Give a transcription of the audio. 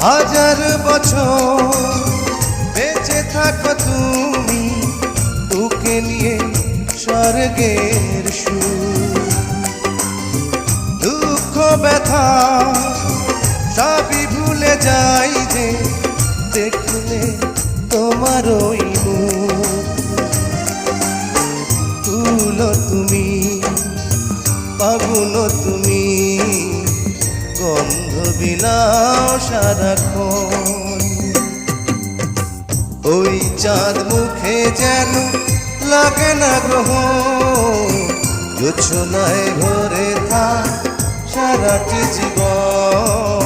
হাজার বছর বেঁচে থাকো তুমি, তোকে নিয়ে স্বর্গের সুর। দুঃখ ব্যথা সবই ভুলে যাই যে দেখলে তোমার ওই মুখ। ফুল তুমি, ফাগুন তুমি, গন্ধ বিলাও সারাক্ষণ। ওই চাঁদ মুখে যেন লাগে না গ্রহ, জোছনায় ভরে থাক সারাটি জীবন।